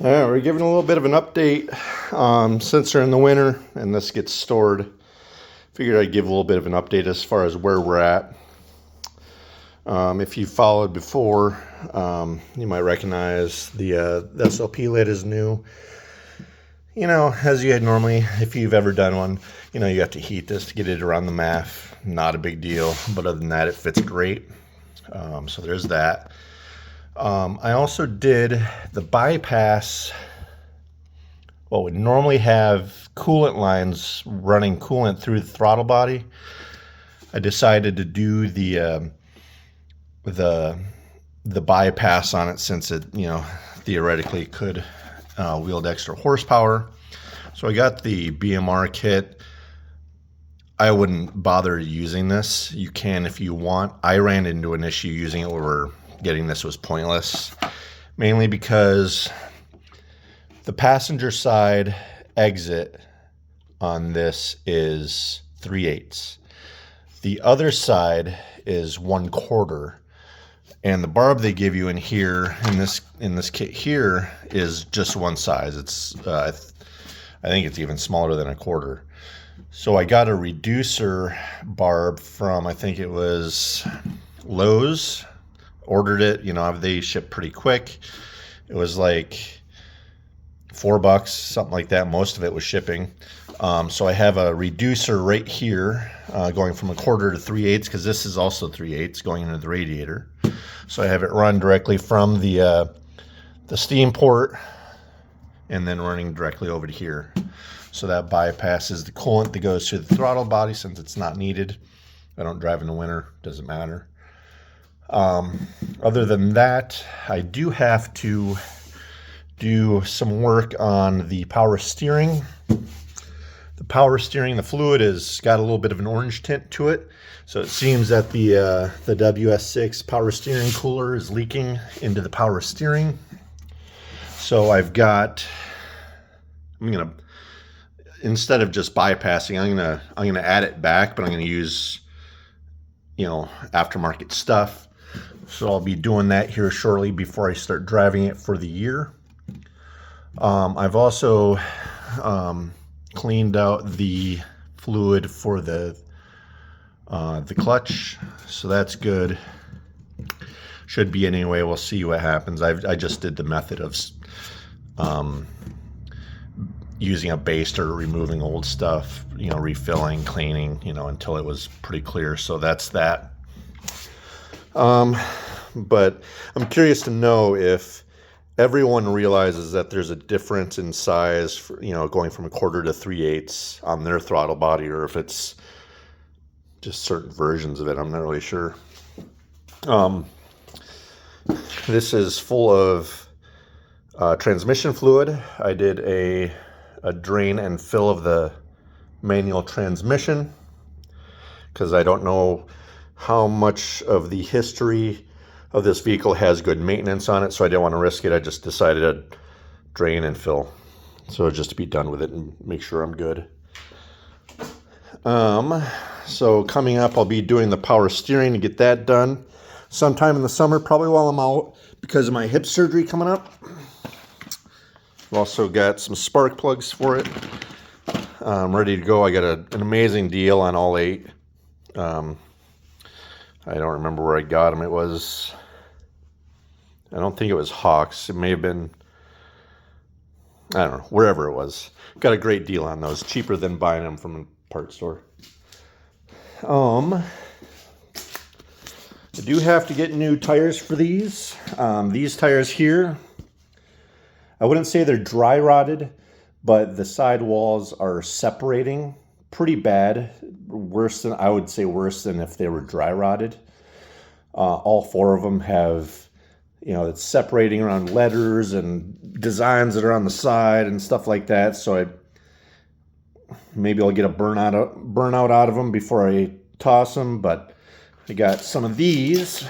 All right, we're giving a little bit of an update since they're in the winter and this gets stored. Figured I'd give a little bit of an update as far as where we're at. If you followed before, you might recognize the SLP lid is new. You know, as you had normally, if you've ever done one, you know, you have to heat this to get it around the MAF. Not a big deal, but other than that, it fits great. So there's that. I also did the bypass. What would normally have coolant lines running coolant through the throttle body. I decided to do the bypass on it since it, you know, theoretically could wield extra horsepower. So I got the BMR kit. I wouldn't bother using this. You can if you want. I ran into an issue using it where getting this was pointless, mainly because the passenger side exit on this is 3/8. The other side is 1/4. And the barb they give you in here, in this kit here, is just one size. It's I think it's even smaller than 1/4. So I got a reducer barb from, I think it was Lowe's. Ordered it, you know, they ship pretty quick. It was like $4, something like that. Most of it was shipping. So I have a reducer right here, going from 1/4 to 3/8, because this is also 3/8 going into the radiator. So I have it run directly from the steam port and then running directly over to here. So that bypasses the coolant that goes through the throttle body since it's not needed. I don't drive in the winter, doesn't matter. Other than that, I do have to do some work on the power steering. The power steering, the fluid has got a little bit of an orange tint to it. So it seems that the WS6 power steering cooler is leaking into the power steering. So I'm gonna, instead of just bypassing, I'm gonna add it back, but I'm gonna use, you know, aftermarket stuff. So I'll be doing that here shortly before I start driving it for the year. I've also cleaned out the fluid for the clutch, so that's good. Should be anyway. We'll see what happens. I just did the method of using a baster, removing old stuff, you know, refilling, cleaning, you know, until it was pretty clear. So that's that. But I'm curious to know if everyone realizes that there's a difference in size, for, you know, going from 1/4 to 3/8 on their throttle body, or if it's just certain versions of it. I'm not really sure. This is full of transmission fluid. I did a drain and fill of the manual transmission because I don't know how much of the history of this vehicle has good maintenance on it, so I didn't want to risk it. I just decided to drain and fill, so just to be done with it and make sure I'm good. So coming up, I'll be doing the power steering to get that done sometime in the summer, probably while I'm out because of my hip surgery coming up. I've also got some spark plugs for it. I'm ready to go. I got an amazing deal on all 8. I don't remember where I got them. I don't think it was Hawks. It may have been, I don't know, wherever it was. Got a great deal on those, cheaper than buying them from a parts store. I do have to get new tires for these. These tires here, I wouldn't say they're dry rotted, but the side walls are separating pretty bad. I would say worse than if they were dry rotted. All 4 of them have, you know, it's separating around letters and designs that are on the side and stuff like that. So maybe I'll get a burnout out of them before I toss them. But I got some of these,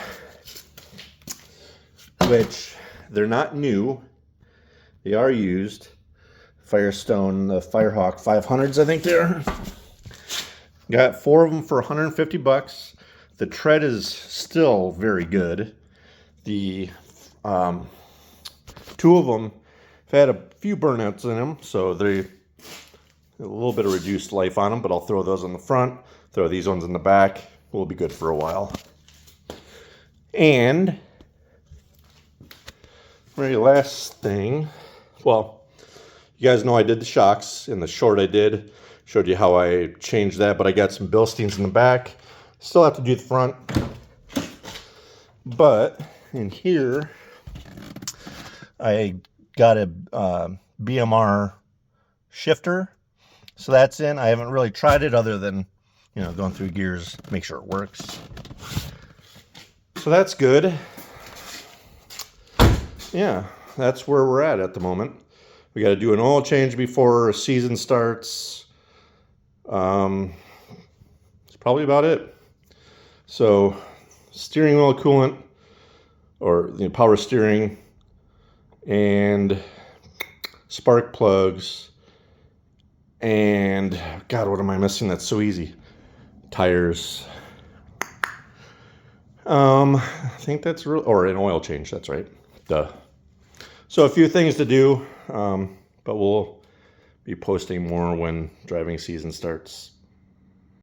which they're not new. They are used. Firestone, the Firehawk 500s, I think they are. Got 4 of them for $150. The tread is still very good. The 2 of them, had a few burnouts in them, so they a little bit of reduced life on them, but I'll throw those on the front, throw these ones in the back. We'll be good for a while. And very last thing, well, you guys know I did the shocks. In the short I did, showed you how I changed that, but I got some Bilsteins in the back. Still have to do the front. But in here, I got a BMR shifter. So that's in. I haven't really tried it other than, you know, going through gears, make sure it works. So that's good. Yeah, that's where we're at the moment. We got to do an oil change before season starts. That's probably about it. So steering wheel coolant, or power steering, and spark plugs, and God, what am I missing? That's so easy. Tires. I think that's real, or an oil change. That's right. Duh. So a few things to do, but we'll be posting more when driving season starts.